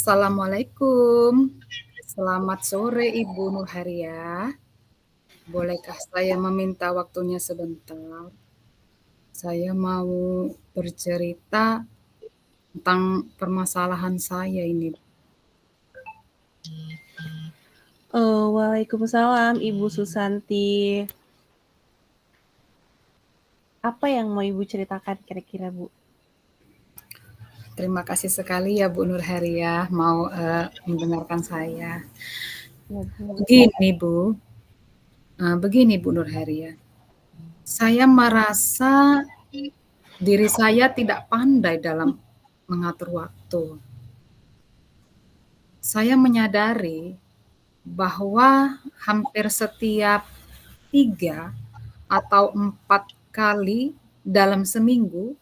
Assalamualaikum. Selamat sore Ibu Nurharia. Bolehkah saya meminta waktunya sebentar? Saya mau bercerita tentang permasalahan saya ini. Waalaikumsalam Ibu Susanti. Apa yang mau Ibu ceritakan kira-kira, Bu? Terima kasih sekali ya Bu Nurharia mau mendengarkan saya. Ya, Bu. Begini Bu Nurharia. Saya merasa diri saya tidak pandai dalam mengatur waktu. Saya menyadari bahwa hampir setiap 3 atau 4 kali dalam seminggu,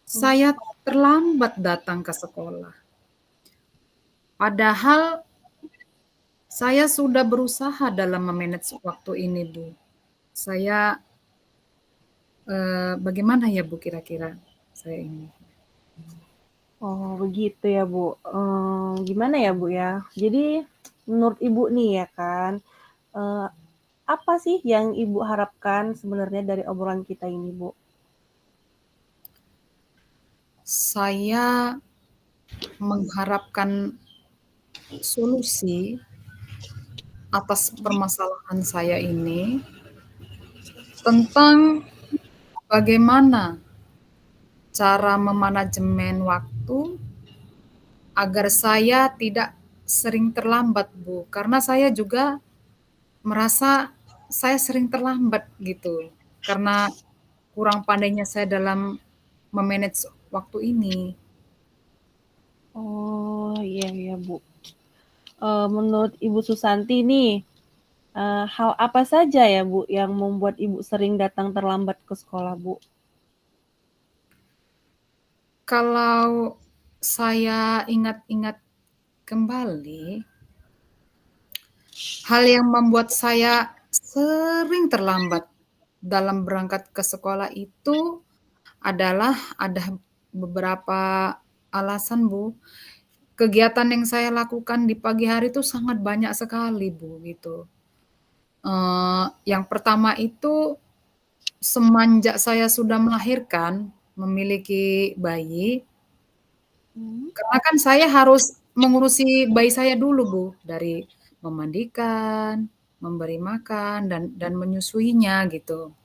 saya terlambat datang ke sekolah. Padahal saya sudah berusaha dalam memanage waktu ini, Bu. Saya bagaimana ya, Bu, kira-kira saya ini? Oh, begitu ya, Bu. Gimana ya, Bu, ya? Jadi, menurut Ibu nih ya kan, apa sih yang Ibu harapkan sebenarnya dari obrolan kita ini, Bu? Saya mengharapkan solusi atas permasalahan saya ini tentang bagaimana cara memanajemen waktu agar saya tidak sering terlambat, Bu. Karena saya juga merasa saya sering terlambat gitu. Karena kurang pandainya saya dalam memanage waktu ini. Oh, iya iya, Bu. Menurut Ibu Susanti nih, hal apa saja ya, Bu, yang membuat Ibu sering datang terlambat ke sekolah, Bu? Kalau saya ingat-ingat kembali, hal yang membuat saya sering terlambat dalam berangkat ke sekolah itu adalah ada beberapa alasan, Bu. Kegiatan yang saya lakukan di pagi hari itu sangat banyak sekali, Bu, gitu. Yang pertama itu semenjak saya sudah melahirkan, memiliki bayi, Hmm. karena kan saya harus mengurusi bayi saya dulu, Bu, dari memandikan, memberi makan, dan menyusuinya gitu.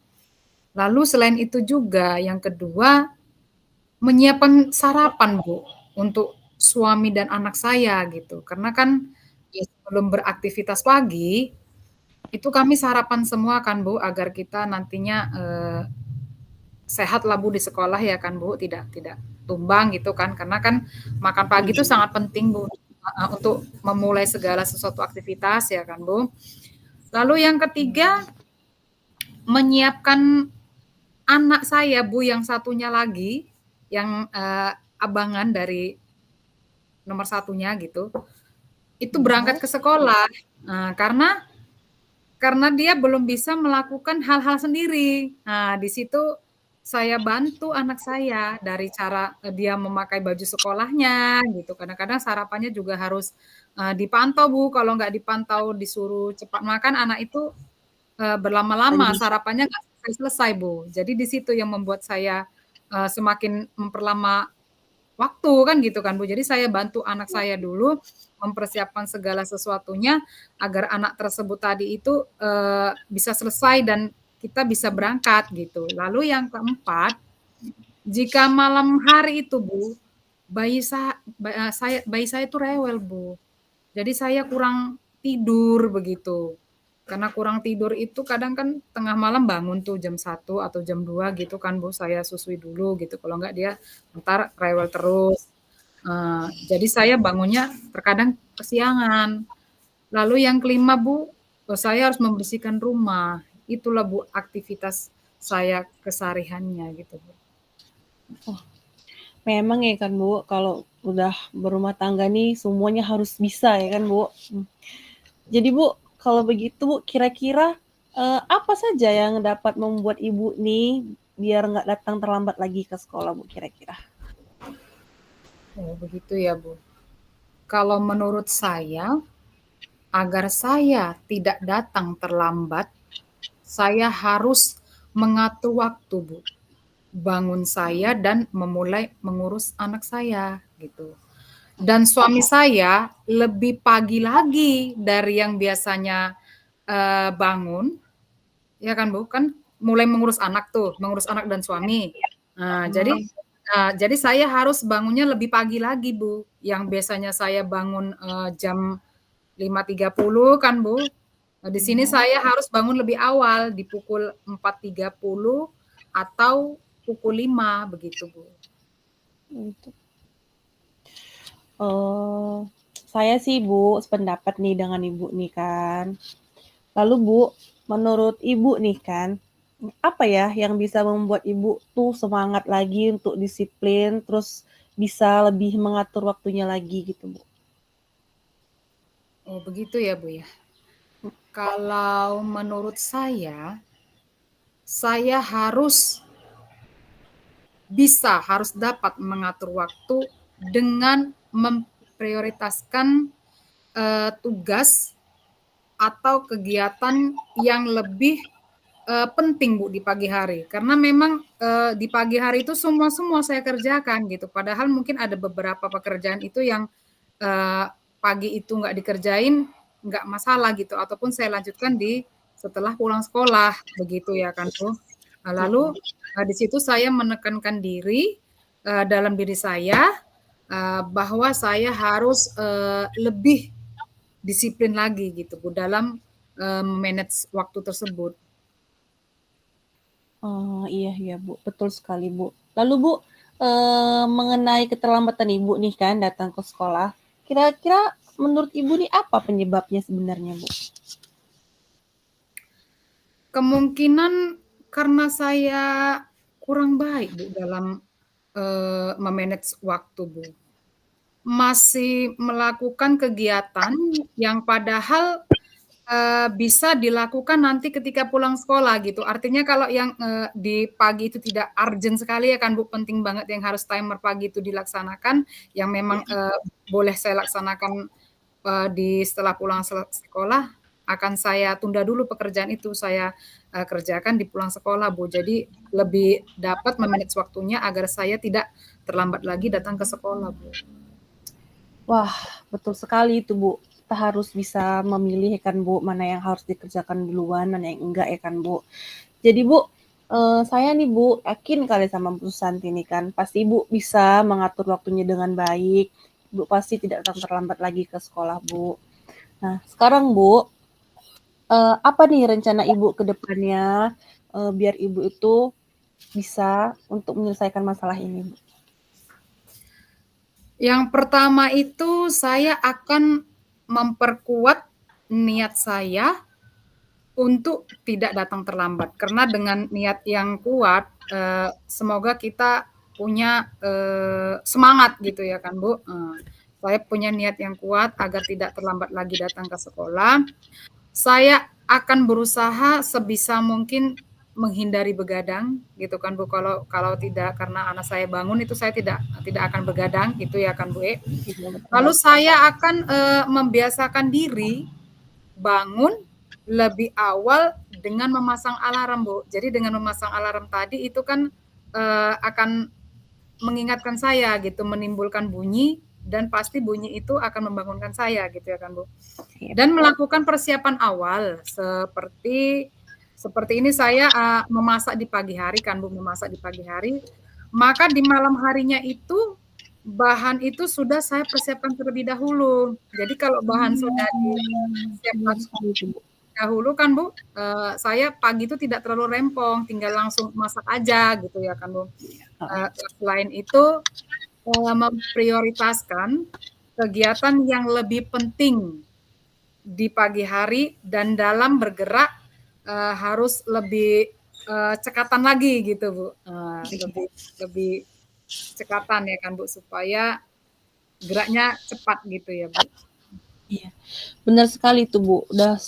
Lalu selain itu juga yang kedua, menyiapkan sarapan, Bu, untuk suami dan anak saya gitu. Karena kan ya sebelum beraktivitas pagi, itu kami sarapan semua kan, Bu, agar kita nantinya, sehat lah, Bu, di sekolah ya kan, Bu, tidak tumbang gitu kan. Karena kan makan pagi itu sangat penting, Bu, untuk memulai segala sesuatu aktivitas ya kan, Bu. Lalu yang ketiga, menyiapkan anak saya, Bu, yang satunya lagi, yang, abangan dari nomor satunya gitu, itu berangkat ke sekolah, karena dia belum bisa melakukan hal-hal sendiri. Nah, di situ saya bantu anak saya dari cara, dia memakai baju sekolahnya gitu, kadang-kadang sarapannya juga harus, dipantau, Bu, kalau nggak dipantau disuruh cepat makan, anak itu, berlama-lama Lanjut. sarapannya nggak selesai-selesai, Bu. Jadi di situ yang membuat saya, semakin memperlama waktu kan gitu kan, Bu. Jadi saya bantu anak saya dulu mempersiapkan segala sesuatunya agar anak tersebut tadi itu, bisa selesai dan kita bisa berangkat gitu. Lalu yang keempat, jika malam hari itu, Bu, bayi saya itu rewel, Bu. Jadi saya kurang tidur begitu. Karena kurang tidur itu kadang kan tengah malam bangun tuh jam 1 atau jam 2 gitu kan, Bu, saya susui dulu gitu, kalau enggak dia entar rewel terus. Jadi saya bangunnya terkadang kesiangan. Lalu yang kelima, Bu, saya harus membersihkan rumah. Itulah, Bu, aktivitas saya kesehariannya gitu, Bu. Memang ya kan, Bu, kalau udah berumah tangga nih semuanya harus bisa ya kan, Bu. Jadi, Bu, kalau begitu, Bu, kira-kira apa saja yang dapat membuat Ibu nih biar nggak datang terlambat lagi ke sekolah, Bu, kira-kira? Oh, begitu ya, Bu. Kalau menurut saya, agar saya tidak datang terlambat, saya harus mengatur waktu, Bu. Bangun saya dan memulai mengurus anak saya, gitu. Dan suami saya lebih pagi lagi dari yang biasanya bangun, ya kan Bu? Kan mulai mengurus anak tuh, mengurus anak dan suami. Nah, jadi Oh, jadi saya harus bangunnya lebih pagi lagi Bu. Yang biasanya saya bangun jam 5.30 kan Bu. Nah, di sini iya, saya harus bangun lebih awal di pukul 4.30 atau pukul 5 begitu Bu. gitu. Eh, saya sih Bu, sependapat nih dengan Ibu nih kan. Lalu Bu, menurut Ibu nih kan, apa ya yang bisa membuat Ibu tuh semangat lagi untuk disiplin, terus bisa lebih mengatur waktunya lagi gitu Bu? Oh, begitu ya Bu ya. Kalau menurut saya harus dapat mengatur waktu dengan memprioritaskan tugas atau kegiatan yang lebih penting Bu di pagi hari. Karena memang di pagi hari itu semua saya kerjakan gitu. Padahal mungkin ada beberapa pekerjaan itu yang eh, pagi itu nggak dikerjain, nggak masalah gitu. Ataupun saya lanjutkan di setelah pulang sekolah begitu ya kan Bu. Nah, lalu di situ saya menekankan diri dalam diri saya bahwa saya harus lebih disiplin lagi gitu Bu dalam manage waktu tersebut. Oh, iya iya Bu, betul sekali Bu. Lalu Bu, mengenai keterlambatan Ibu nih kan datang ke sekolah, kira-kira menurut Ibu nih apa penyebabnya sebenarnya Bu? Kemungkinan karena saya kurang baik Bu dalam memanage waktu Bu. Masih melakukan kegiatan yang padahal bisa dilakukan nanti ketika pulang sekolah gitu. Artinya kalau yang di pagi itu tidak urgent sekali ya kan Bu, penting banget yang harus timer pagi itu dilaksanakan, yang memang boleh saya laksanakan di setelah pulang sekolah, akan saya tunda dulu pekerjaan itu, saya kerjakan di pulang sekolah Bu. Jadi lebih dapat memanage waktunya agar saya tidak terlambat lagi datang ke sekolah Bu. Wah, betul sekali itu Bu. Kita harus bisa memilih ya kan Bu, mana yang harus dikerjakan duluan, mana yang enggak ya kan Bu. Jadi Bu, saya nih Bu, yakin kali sama Bu Susanti nih kan, pasti Ibu bisa mengatur waktunya dengan baik. Ibu pasti tidak akan terlambat lagi ke sekolah Bu. Nah, sekarang Bu, apa nih rencana Ibu ke depannya, biar Ibu itu bisa untuk menyelesaikan masalah ini Bu? Yang pertama itu saya akan memperkuat niat saya untuk tidak datang terlambat. Karena dengan niat yang kuat, semoga kita punya semangat gitu ya kan Bu. Saya punya niat yang kuat agar tidak terlambat lagi datang ke sekolah. Saya akan berusaha sebisa mungkin menghindari begadang gitu kan Bu. Kalau kalau tidak karena anak saya bangun itu saya tidak akan begadang gitu ya kan Bu. Iya betul. Lalu saya akan membiasakan diri bangun lebih awal dengan memasang alarm Bu. Jadi dengan memasang alarm tadi itu kan akan mengingatkan saya gitu, menimbulkan bunyi dan pasti bunyi itu akan membangunkan saya gitu ya kan Bu. Iya. Dan melakukan persiapan awal seperti ini saya memasak di pagi hari kan Bu, memasak di pagi hari, maka di malam harinya itu bahan itu sudah saya persiapkan terlebih dahulu. Jadi kalau bahan sudah Benar disiapkan sekali itu Bu. dahulu kan Bu, saya pagi itu tidak terlalu rempong, tinggal langsung masak aja gitu ya kan Bu. Heeh. Selain itu memprioritaskan kegiatan yang lebih penting di pagi hari dan dalam bergerak harus lebih cekatan lagi gitu Bu, lebih lebih cekatan ya kan Bu supaya geraknya cepat gitu ya Bu. Iya, benar sekali tuh Bu. Udah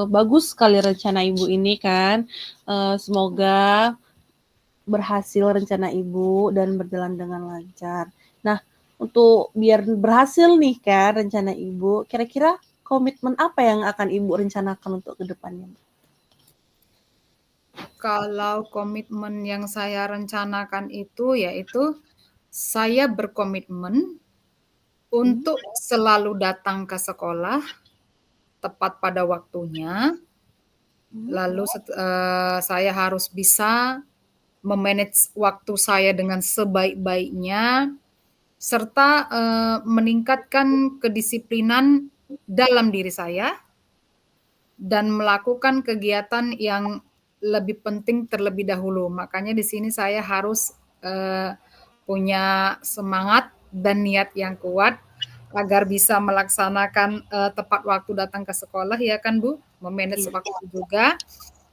bagus sekali rencana Ibu ini kan. Semoga berhasil rencana Ibu dan berjalan dengan lancar. Nah, untuk biar berhasil nih kan rencana Ibu, kira-kira komitmen apa yang akan Ibu rencanakan untuk ke depannya? Kalau komitmen yang saya rencanakan itu, yaitu saya berkomitmen Mhm, untuk selalu datang ke sekolah tepat pada waktunya, mhm. lalu saya harus bisa me-manage waktu saya dengan sebaik-baiknya, serta, meningkatkan kedisiplinan dalam diri saya dan melakukan kegiatan yang lebih penting terlebih dahulu. Makanya di sini saya harus, punya semangat dan niat yang kuat agar bisa melaksanakan, tepat waktu datang ke sekolah ya kan, Bu, me-manage Iya. waktu juga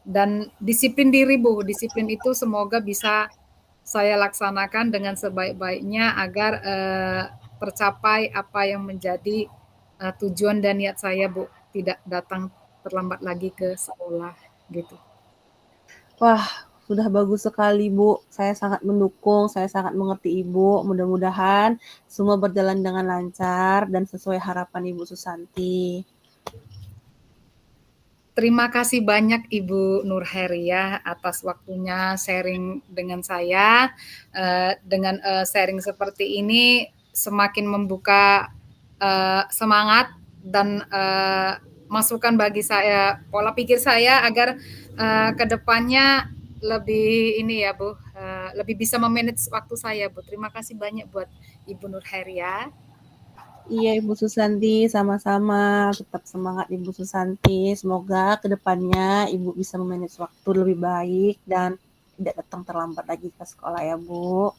dan disiplin diri, Bu. Disiplin itu semoga bisa saya laksanakan dengan sebaik-baiknya agar, tercapai apa yang menjadi, tujuan dan niat saya, Bu, tidak datang terlambat lagi ke sekolah, gitu. Wah, sudah bagus sekali, Bu. Saya sangat mendukung, saya sangat mengerti Ibu. Mudah-mudahan semua berjalan dengan lancar dan sesuai harapan Ibu Susanti. Terima kasih banyak Ibu Nurheriah atas waktunya sharing dengan saya. Dengan sharing seperti ini semakin membuka semangat dan masukan bagi saya, pola pikir saya agar ke depannya lebih ini ya Bu, lebih bisa memanage waktu saya Bu. Terima kasih banyak buat Ibu Nurheriah. Iya, Ibu Susanti, sama-sama. Tetap semangat Ibu Susanti. Semoga ke depannya Ibu bisa memanage waktu lebih baik dan tidak datang terlambat lagi ke sekolah ya, Bu.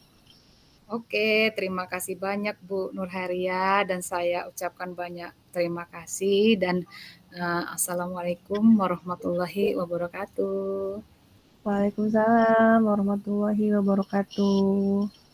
Oke, terima kasih banyak Bu Nurharia dan saya ucapkan banyak terima kasih dan Assalamualaikum warahmatullahi wabarakatuh. Waalaikumsalam warahmatullahi wabarakatuh.